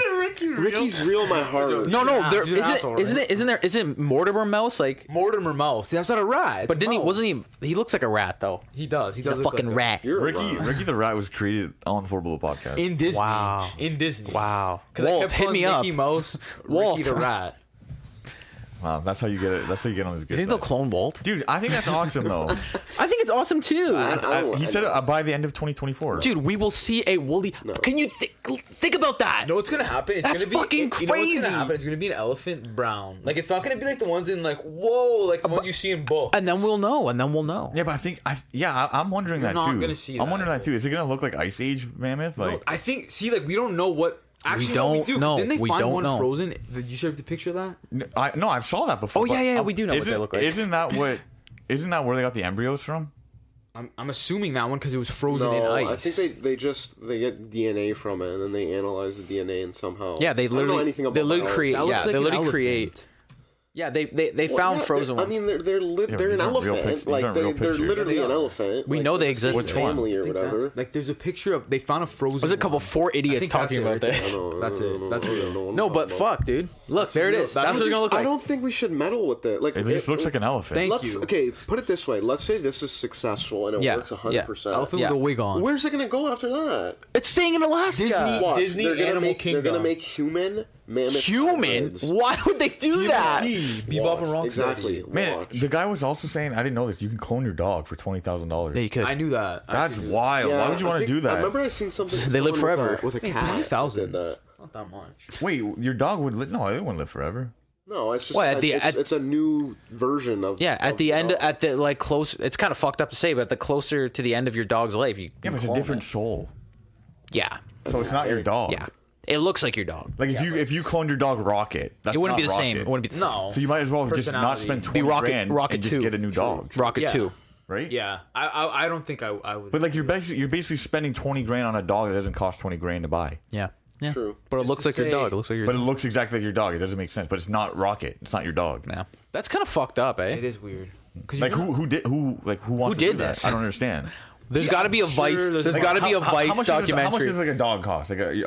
Ricky's real in my heart. No, there He's an asshole, right? isn't Mortimer Mouse like? Mortimer Mouse. That's not a rat. It's But a didn't he? mouse. Wasn't he? He looks like a rat though. He does. He He's does. a look fucking like rat. You're a Ricky rat. Ricky the rat was created on Four Below podcast. In Disney. Wow. In Disney. Wow. 'Cause I Walt, kept hit calling me up. Mickey Mouse. Walt. Ricky the rat. Wow, that's how you get it. That's how you get on his You good think they'll side. clone Walt? Dude, I think that's awesome though. I think it's awesome too. He said by the end of 2024. Dude, we will see a woolly. Can you think about that? You know what's gonna happen? It's That's gonna be, fucking You know what's crazy. gonna happen? It's gonna be an elephant brown. Like it's not gonna be like the ones in like whoa, like the ones you see in books. And then we'll know. And then we'll know. Yeah, but I think I'm wondering that not too. gonna see I'm that. wondering that too. Is it gonna look like Ice Age mammoth? Like I think. See, like we don't know what. Actually, no, don't we do. know. Didn't they We find don't one know. frozen? Did you show the picture of that? I saw that before. Oh, yeah, but, yeah, we do know what they isn't- look like. Isn't that where they got the embryos from? I'm assuming that one because it was frozen in No, ice. I think they get DNA from it and then they analyze the DNA and somehow. Yeah, they I don't know literally anything about they literally biology. create. That looks Yeah, like they an literally elephant. create. Yeah, they Well, found yeah, frozen I ones. mean, they're but an these aren't real elephant. pictures. These Like aren't real they're pictures. literally Yeah, they an are. elephant. We like, know they they're the same exist. family or I think that's- whatever. Like there's a picture of they found a frozen. Was it a couple one. four I idiots think talking that's about it right this? there. That's it. That's real. No, but fuck, dude. Look, there it real. is. That That's what was it's gonna look I like. don't think we should meddle with it. Like It just looks like an elephant. Thank let's you. okay. Put it this way. Let's say this is successful and it Yeah, works yeah. 100%. Elephant Yeah. with a wig on. Where's it gonna go after that? It's staying in Alaska. Disney- What? Disney they're gonna Animal make, They're Kingdom. gonna make human mammoth. Human? hybrids. Why would they do that? Bebop and Rocksteady. Exactly. Man, Watch. the guy was also saying, I didn't know this, you can clone your dog for $20,000. Yeah, you could. I knew that. I That's actually knew wild. Yeah, Why would you want to do I that? remember I seen something. They live someone forever. with a Wait, cat. 20,000. did that. Not that much. Wait, your dog would live? No, it wouldn't live forever. No, it's just Well, it's a new version of. Yeah, at of the end, dog. at the like close. It's kind of fucked up to say, but the closer to the end of your dog's life, you Yeah, but it's a clone different it. soul. Yeah, So it's not your dog. yeah. It looks like your dog. Like if you cloned your dog Rocket, that's It wouldn't not be the same. Rocket. It wouldn't be the same. No. So you might as well just not Personality. spend 20 Be Rocket- grand Rocket and just 2. get a new dog, Rocket Yeah. 2. right? Yeah, I don't think I would. But like you're basically spending 20 grand on a dog that doesn't cost 20 grand to buy. Yeah. Yeah. True. But it Just looks to like your say- dog. It looks like your But it dog. looks exactly like your dog. It doesn't make sense. But it's not Rocket. It's not your dog. Yeah. That's kind of fucked up, eh? It is weird. Like who wants to did do that? this? I don't understand. There's got to be a Vice. sure There's there's got to be a How Vice much documentary. How much does like a dog cost? Like you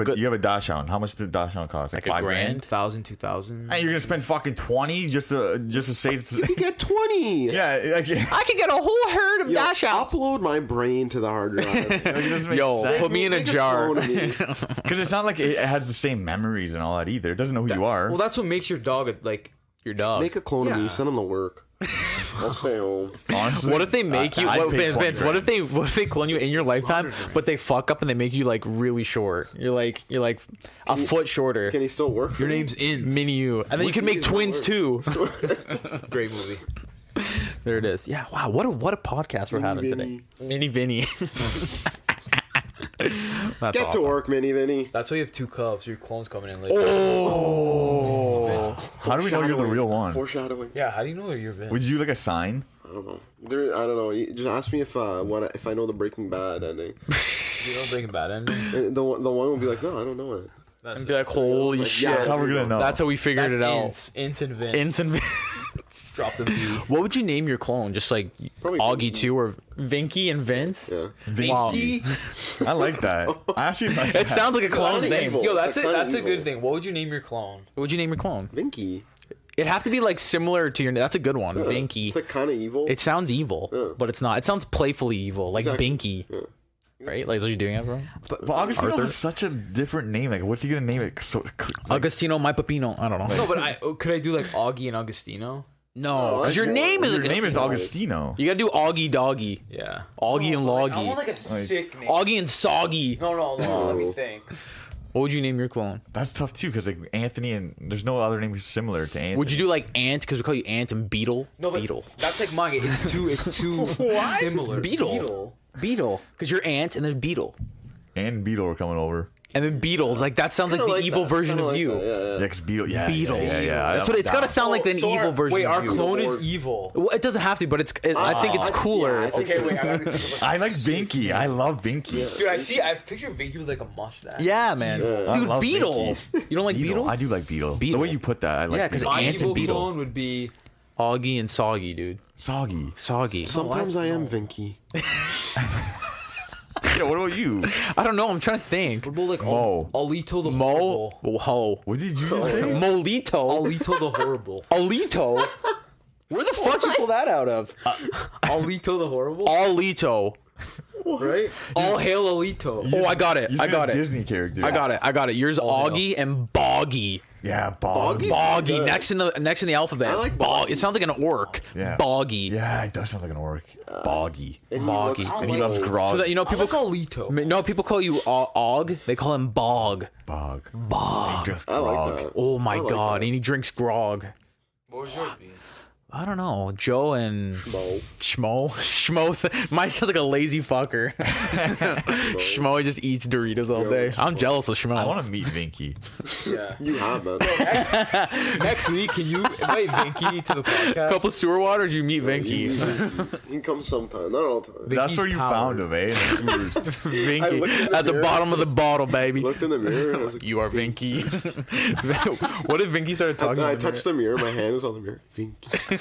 good- have a dachshund. How much does a dachshund cost? Like Like a $5 grand. grand? 1,000, 2,000. And you're gonna spend fucking 20 just to say it's You get 20. yeah. Like, I could get a whole herd of Yo, dachshunds. upload my brain to the hard drive. it doesn't make Yo, sense. put me in a Make jar. clone of me. Because it's not like it has the same memories and all that either. It doesn't know who you are. Well, that's what makes your dog like. Your dog. Make a clone of Yeah. me. Send him to work. I'll stay home. Honestly, What if they make you? I'd What, pay 20 Vince, what if grand. they clone you in your lifetime, but they fuck up and they make you like really short? You're like a foot shorter. Can he still work? for Your me? name's Ince. Mini you, and then you can make twins too. Great movie. There it is. Yeah. Wow. What a podcast we're having today. Mini Vinny. That's Get awesome. to work, Mini Vinny. That's why you have two cubs. Your clone's coming in later. Oh, how do we know you're the real one? Foreshadowing. Yeah, how do you know you're Vince? Would you like a sign? I don't know. I don't know. You just ask me if if I know the Breaking Bad ending. You know Breaking Bad ending? And the one will be like, no, I don't know it. That's And be like, holy Like, shit. yeah, That's how we're gonna know. That's how we figured That's it out. Ince and Vince. Ince and Vince. Drop the V. What would you name your clone? Just like Probably Augie Vinky. 2 or Vinky and Vince? Yeah. Wow. I like that. I actually like that. It sounds like a clone's Kinda name. evil. Yo, It's that's like it. kinda That's a evil. good thing. What would you name your clone? What would you name your clone? Vinky. It'd have to be like similar to your. That's a good one. Yeah. Vinky. It's like kind of evil. It sounds evil, Yeah. but it's not. It sounds playfully evil, like Exactly. Binky. Yeah. Right? Like, is what you're doing it, bro? But Augustino Arthur? has such a different name. Like, what's he gonna name it? So, like, Agostino, my Pepino. I don't know. No, but could I do like Augie and Augustino? No, because that's your more- name is your name is Agostino. Augustino. You gotta do Augie Doggy. Yeah. Augie and Loggy. like a sick name. Augie and Soggy. No. Let me think. What would you name your clone? That's tough too, because like Anthony and there's no other name similar to Anthony. Would you do like Ant? Because we call you Ant and Beetle. No, but Beetle. that's like mine. It's too similar. Beetle. Beetle. Because you're Ant and there's Beetle. and Beetle are coming over? And then Beetle's like that sounds like Kinda the evil that. version Kinda of like you. that, yeah. Yeah, 'cause Beetle. Yeah, Beetle. Yeah. That's what it's got to sound like an evil version Wait, of our you. clone is Lord. evil. Well, it doesn't have to, but I think it's cooler. yeah, I if think it's- Okay, wait. I gotta think of a I like sick Vinky. name. I love Vinky. Dude, I picture Vinky with like a mustache. Yeah, man. I Dude, love Beetle. Vinky. You don't like Beetle? I do like Beetle. Beetle. The way you put that, I like. Yeah, 'cause Beetle. My Ant and evil Beetle. clone would be Augie and Soggy, dude. Soggy. Soggy. Sometimes I am Vinky. Yeah, what about you? I don't know. I'm trying to think. what about like Mo. Alito the Mo. horrible. Ho. What did you just say? Molito. Alito the horrible. Alito. Where the fuck you pull that out of? Alito the horrible. Alito. Right? All hail Alito. Oh, I got it. You I said got it. Disney character. I got it. Yours Augie and Boggy. Yeah, Boggy. Boggy. good. Next in the alphabet. I like Bog. Boggy. It sounds like an orc. Yeah. Boggy. Yeah, it does sound like an orc. Boggy. And he Boggy. looks And he old. loves grog. So that you know people People call Alito. no people call you Og. They call him Bog. Bog. Bog. He drinks I like grog. that. Oh my I like god. that. And he drinks grog. What would yours be? I don't know. Joe and Mo. Schmo. Mine sounds like a lazy fucker. Schmo just eats Doritos all day. I'm jealous of Schmo. I want to meet Vinky. Yeah. You have that. Next week, can you invite Vinky to the podcast? Couple sewer waters, you meet Vinky. He can come sometime, not all the time. That's where you power. found him, eh? I Vinky. looked in the At the mirror. bottom of the bottle, baby. Looked in the mirror and I was like, You are Vinky. What if Vinky started talking? I in the touched the mirror. My hand was on the mirror. Vinky. mirror?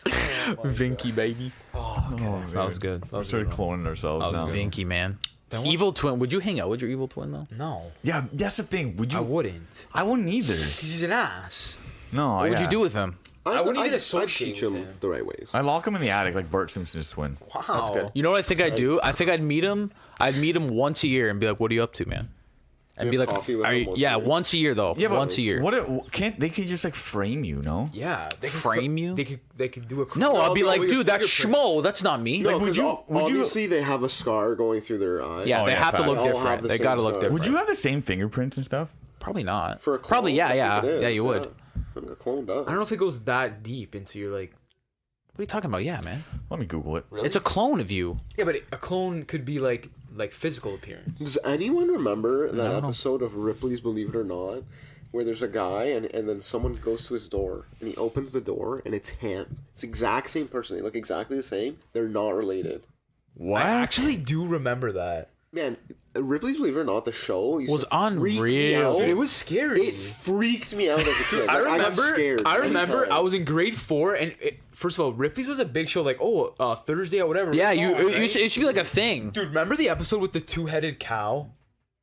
Vinky, baby. That was good. We started cloning ourselves was now. good. Vinky, man. Evil twin. Would you hang out with your evil twin though? No, Yeah, that's the thing. Would you? I wouldn't. I wouldn't either. Because he's an ass. No, What would you do with him? I wouldn't even I'd associate teach with him him. the right ways. I lock him in the attic like Bart Simpson's twin. Wow. That's good. You know what I think I'd do? I think I'd meet him. I'd meet him once a year and be like, "What are you up to, man?" and You be have like, coffee with are them you, once a yeah, year? once a year though. Yeah, but once a year. Can't they can just like frame you? No. Yeah, they can Frame you? They could do a No, I'll be no, like, we dude, get that's fingerprints. Schmo. That's not me. No, would 'cause you- obviously they have a scar going through their eye. Yeah, Oh, they yeah, have to facts. look They all have different. the They same got to look scar. different. Would you have the same fingerprints and stuff? Probably not. For a clone, Probably, yeah, I think yeah, it is, yeah. You would. I think a clone does. I don't know if it goes that deep into your like. What are you talking about? Yeah, man. Let me Google it. It's a clone of you. Yeah, but a clone could be like physical appearance. Does anyone remember that don't know. episode of Ripley's Believe It or Not, where there's a guy and then someone goes to his door and he opens the door and it's him. It's the exact same person. They look exactly the same. They're not related. What? I actually do remember that. Man, Ripley's Believe It or Not, the show used Was to freak me unreal. out. It was scary. It freaked me out as a kid. I Like, got remember. scared I many remember. I times. was in grade 4, and first of all, Ripley's was a big show. Like, Thursday or whatever. Yeah, It was on, it right? should be like a thing. Dude, remember the episode with the 2-headed cow?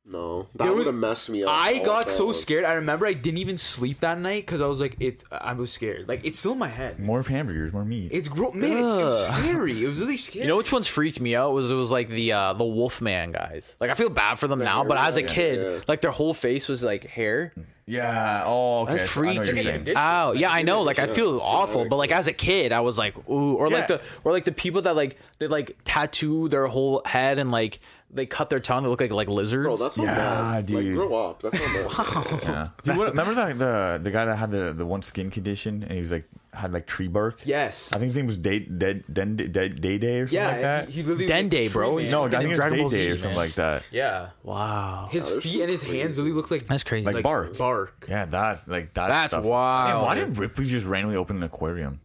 No, There that was- would have messed me up. I all got the so time. scared. I remember I didn't even sleep that night because I was like, I was scared. Like, it's still in my head. More hamburgers, more meat. It's man, it was scary. It was really scary. You know which ones freaked me out? It was like the Wolfman guys. Like I feel bad for them now, but as a kid, yeah. like their whole face was like hair. Yeah. Oh, okay. That I know freaked what you're me saying. out. Yeah, I know. Like I feel awful, but like as a kid, I was like, ooh, or like Yeah. the people that like they like tattoo their whole head and like they cut their tongue. They look like lizards. Bro, that's not Yeah, bad. dude. Like, grow up. That's not bad. Yeah. Dude, remember that the guy that had the one skin condition and he was like had like tree bark? Yes. I think his name was Day or something like that. He literally Dende, was a bro. tree He's man. No, I think it was Dragon Ball Day Z, or something man. like that. Yeah. Wow, His there's feet some and his hands really look like that's crazy. Like bark. bark. Yeah, that's That's stuff. wild. Man, why did Ripley just randomly open an aquarium?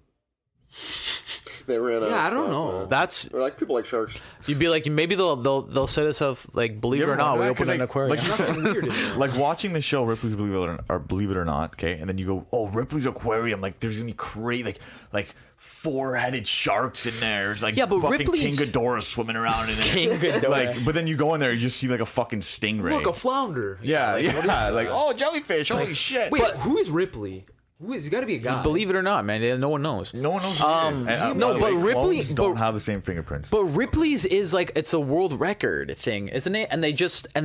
They ran out. Yeah, of I don't stuff, know. man. That's They're like people like sharks. you'd be like maybe they'll set us up like believe it You or ever not we wonder that? opened 'Cause, an like- aquarium. like you said- Nothing weird in there. Like watching the show Ripley's Believe It or Not, okay, and then you go, oh, Ripley's aquarium, like there's gonna be crazy, like 4-headed sharks in there. There's like Yeah, but fucking Ripley's- King Ghidorah swimming around in there. King Ghidorah. Like, but then you go in there, you just see like a fucking stingray. Look, a flounder. yeah, like oh, jellyfish, holy shit. Wait, who is Ripley? Who is? He's got to be a guy. Believe it or not, man, no one knows. no one knows who he is. And, no, by the but way, Ripley- clones don't but- have the same fingerprints. But Ripley's is like it's a world record thing, isn't it? And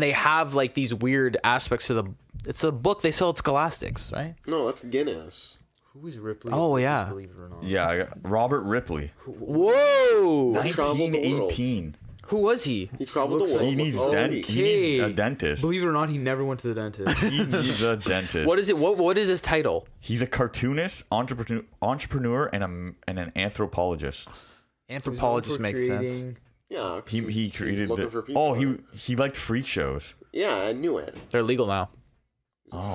they have like these weird aspects to the. It's a book they sell at Scholastics, right? No, that's Guinness. Who is Ripley? Oh, yeah. Believe it or not. Yeah, I got Robert Ripley, Whoa! traveled the world. 1918. Who was he? He traveled the world. He needs with- he needs a Okay. dentist. Believe it or not, he never went to the dentist. He needs a dentist. What is it? What is his title? He's a cartoonist, entrepreneur, and an anthropologist. Anthropologist makes sense. Yeah, 'cause He he's created looking the. for people. Oh, he liked freak shows. Yeah, I knew it. They're illegal now.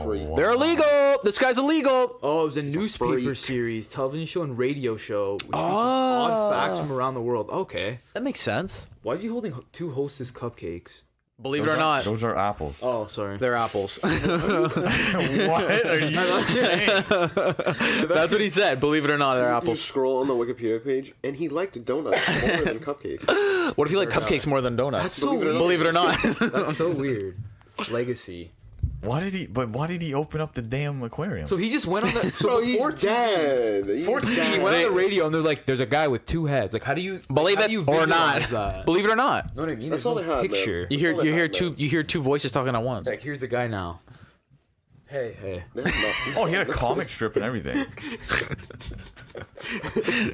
Freak. wow. They're illegal. This guy's illegal. Oh, it was a newspaper freak. series, television show, and radio show. Which features odd facts from around the world. Okay. That makes sense. Why is he holding 2 Hostess cupcakes? Believe it or not, Those are apples. Oh, sorry. they're apples. What are you saying? That's what he said. Believe it or not, they're You apples. scroll on the Wikipedia page, and he liked donuts more than cupcakes. What if you like cupcakes more than donuts? That's so Believe it or not. Believe it or not. That's so weird. Legacy. Why did he open up the damn aquarium? So he just went on the. So Bro, before he's dead. He's 14, he dead. went on the radio and they're like, "There's a guy with 2 heads." Like, how do you Believe how it do you or not. visualize that? Believe it or not. Know what I mean? That's There's all no they had, man. picture. You hear That's all they had, you hear 2 voices talking at once. Like, here's the guy now. Hey. That's not- Oh, he had a comic strip and everything.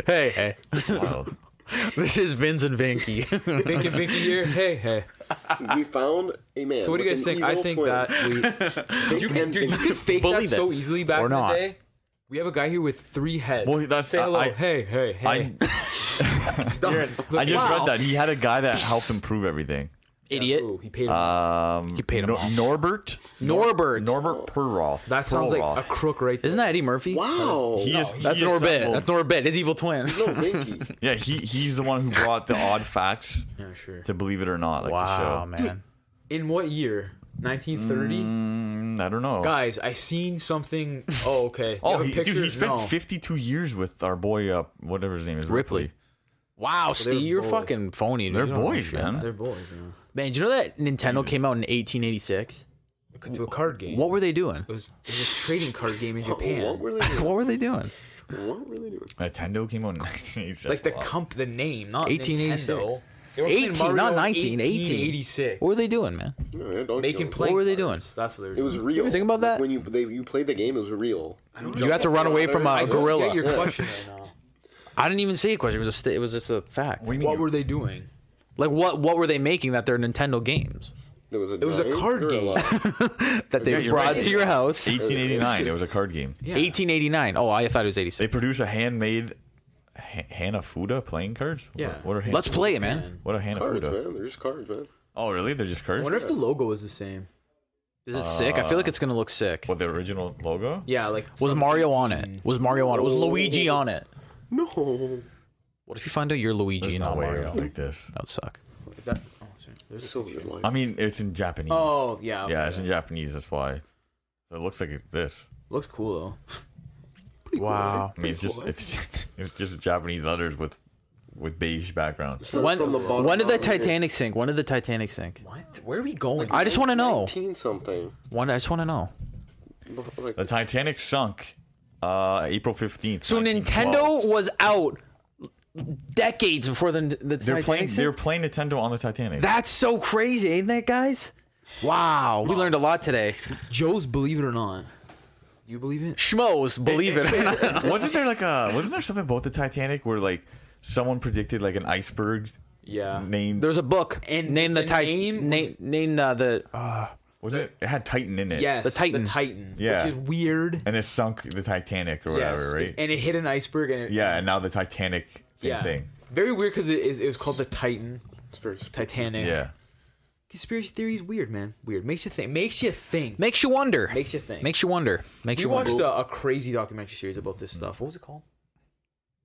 Hey. Wild. This is Vince and Vinky. Thinking Vinky here. Hey. We found a man. So what do you guys with an think? I evil think twin. that we Big you and can Vinky. fake Believe that it. so easily back Or in not. the day. We have a guy here with 3 heads. Well, that's Say hello. I Hey. I just read that he had a guy that helped him prove everything. Idiot. Ooh, he paid him. You paid him off. Norbert Perroth. That sounds like a crook right there. Isn't that Eddie Murphy? Wow. That's Norbit. That's Norbit. His evil twin. No, Vinky. Yeah, he's the one who brought the odd facts Yeah, sure. to Believe It or Not, like the Wow, show. man. In what year? 1930? I don't know. Guys, I seen something. Oh, okay. You have a Dude, picture? he spent No. 52 years with our boy, whatever his name is, Ripley. Wow, Steve, you're boys. fucking phony. dude. They're You don't know boys, shit. man. They're boys, man. Man, do you know that Nintendo came out in 1886? To a card game. What were they doing? It was a trading card game in Japan. What were they doing? What were they doing? What were they doing? Nintendo came out in 1987. Like the Wow. the name, not 1886. Nintendo. They were playing 18, Mario not in 19, 18. 1886. What were they doing, man? No, yeah, don't Making kill it. playing What were they cards. That's what they were It doing. was real. ever think about that? When you played the game, it was real. You had to run away from I a don't gorilla. get your question right now. I didn't even say a question. It was just a fact. What were they doing? Like what were they making that they're Nintendo games It was a card game. that they you're brought right. to your house? 1889. It was a card game. Yeah. 1889. Oh, I thought it was They 86. produce a handmade Hanafuda playing cards. Yeah. What are Let's play it, man. What are Cards, Hanafuda? man. They're just cards, man. Oh, really? They're just I cards. wonder if the logo was the same. Is it sick? I feel like it's gonna look sick. What, the original logo? Yeah, like Was from Mario on it? Was Mario on it? Was Luigi on it? No. What if you find out you're Luigi There's and no not way Mario? it's like this. That would suck. That, oh, sorry. There's a So picture. good, like, I mean, it's in Japanese. Oh yeah. yeah, okay. it's in Japanese. That's why. So it looks like this. Looks cool Wow. I mean, it's just it's just Japanese letters with beige background. so When, from the bottom when did the up here. Titanic sink? When did the Titanic sink? though. What? Where are we going? I just want to know. 19 something. I just want to know. Like, The Titanic sunk April 15th. So 1912. Nintendo was out decades before the They're Titanic playing. sink? They're playing Nintendo on the Titanic. That's so crazy, ain't that, guys? Wow, we learned a lot today. Joe's Believe It or Not. You believe it? Schmoes, believe it or not. Wasn't there something about the Titanic where like someone predicted like an iceberg Yeah. named? There's a book. And name the the Titan. name Name the. Was it? It had Titan in it. Yes. The Titan. The Titan. Yeah. Which is weird. And it sunk the Titanic or whatever, Yes. right? And it hit an iceberg and it, Yeah, and now the Titanic same yeah. thing. Very weird because it was called the Titan. it's very Titanic. Yeah. Conspiracy theory is weird, man. Weird. Makes you think. Makes you think. Makes you wonder. Makes you think. Makes you wonder. Makes We you watched wonder. a crazy documentary series about this stuff. What was it called?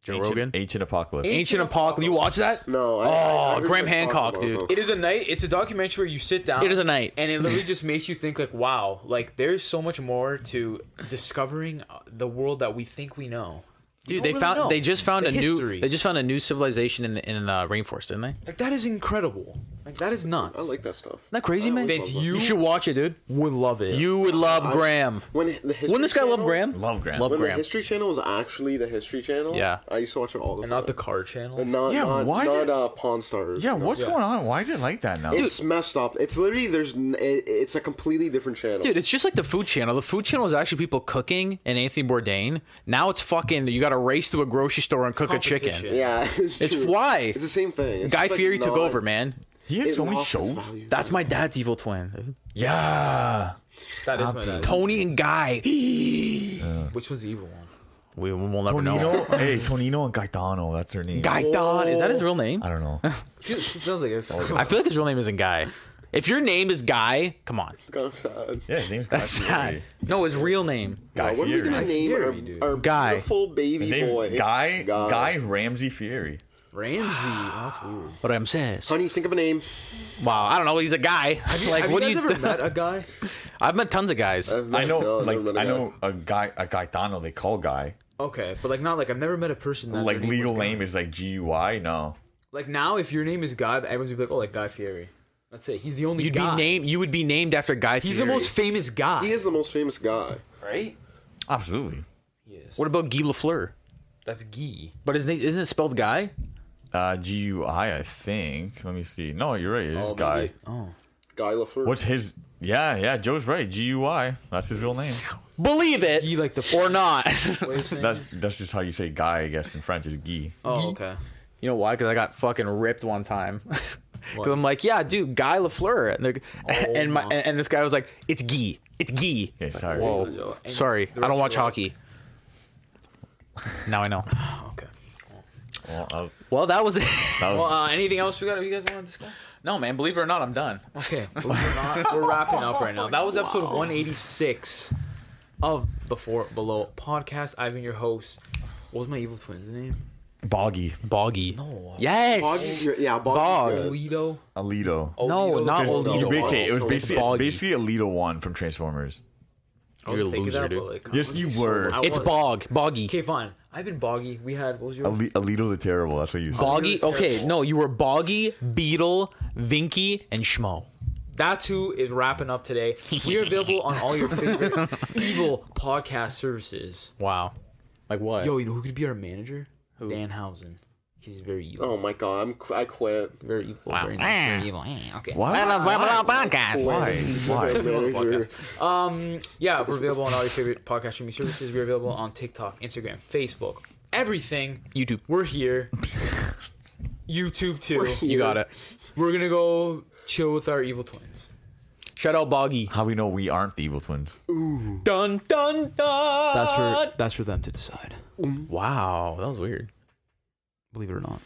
Joe Rogan. Ancient Apocalypse. Ancient Apocalypse. You watch that? No. Oh, I heard Graham you guys talk Hancock, about dude. them. It is a night. It's a documentary where you sit down. It is a night. and it literally just makes you think like, wow, like there's so much more to discovering the world that we think we know. Dude, don't really know. they just found The a history. new civilization in the rainforest, didn't they? Isn't Like that is incredible. Like that is nuts. I like that stuff. that crazy, man? Vince, You should watch it, dude. would love it. You would love Graham. When the History Wouldn't this guy love Channel- Graham? Love Graham. Love When the Graham. History Channel was actually the History Channel, Yeah. I used to watch it all the and time. not the card channel. And not, Yeah, not, why is not it- Pawn Stars. Yeah, No. what's going on? Why is it like that now? It's messed up. It's literally it's a completely different channel. Dude, it's just like the food channel. The food channel is actually people cooking and Anthony Bourdain. Now it's fucking, you got to race to a grocery store and cook a chicken. competition. Yeah, it's It's true. why. It's the same thing. It's Guy just like Fieri took not- over, man. He has it so many lost its shows. value. That's my dad's evil twin, dude. Yeah. That is my dad. Tony and Guy. Which one's the evil one? We'll never know. Tonino. Hey, Tonino and Gaetano. That's their name. Gaetan. Is that his real name? I don't know. It sounds like it. I feel like his real name isn't Guy. If your name is Guy, come on. It's kind of sad. Yeah, his name's Guy That's Fieri. sad. No, his real name. Guy What are we gonna Fieri. name Fieri, dude. our Guy. beautiful baby His name's boy? Guy Ramsey Fieri. Ramsey. Oh, that's weird. What I'm says. Honey, think of a name. Wow, I don't know. He's a guy. Like, Have what you do guys you? ever met a guy? I've met tons of guys. I know, No, like never met a I guy. know a Gaetano. They call Guy. Okay, but like not like I've never met a person that Like their legal was Guy. name is like GUI. No. Like now, if your name is Guy, everyone's gonna be like, oh, like Guy Fieri. That's it. He's the only guy. You would be named after Guy He's Fieri. the most famous guy. He is the most famous guy. right. Absolutely. He is. What about Guy Lafleur? That's Guy. But his name isn't it spelled Guy? GUI. I think. Let me see. No, you're right. It is Oh, Guy. maybe- Oh. Guy Lafleur. What's his? Yeah. Joe's right. GUI. That's his real name. Believe it Guy like the or not. That's just how you say Guy. I guess in French is Guy. Oh, okay. You know why? Because I got fucking ripped one time. Because I'm like, yeah, dude, Guy Lafleur, and this guy was like, it's Guy, it's Guy. Okay, sorry. Whoa, And sorry, the I don't rest watch of the- hockey. Now I know. Okay. Well, Well, that was it. Well, anything else we got? You guys want to discuss? No, man, believe it or not, I'm done. Okay. Believe it or not, we're wrapping up right now. That was episode 186 of Before Below podcast. I've been your host. What was my evil twin's name? Boggy. Boggy. No. Yes. Bog, yeah, Bog. Bog. is good. Alito. Alito. No, not Alito. Alito. You're okay, it was Oh, basically Boggy. Alito 1 from Transformers. I was You're a thinking loser, that, dude. but, like, Yes, you were. I It's was. Bog. Boggy. Okay, fine. I've been Boggy. We had, what was your Alito the Terrible. That's what you said. Boggy. You're Okay, terrible. no, you were Boggy, Beetle, Vinky, and Schmo. That's who is wrapping up today. We are available on all your favorite evil podcast services. Wow. Like what? Yo, you know who could be our manager? Danhausen. He's very evil. Oh my god, I quit. Very evil. Wow. Very nice. Very evil. Okay. Why? podcast. Yeah, we're available on all your favorite podcast streaming services. We're available on TikTok, Instagram, Facebook, everything. YouTube. We're here. YouTube too. You got it. We're gonna go chill with our evil twins. Shout out Boggy. How we know we aren't the evil twins? Dun dun dun. That's for them to decide. Wow, that was weird. Believe it or not.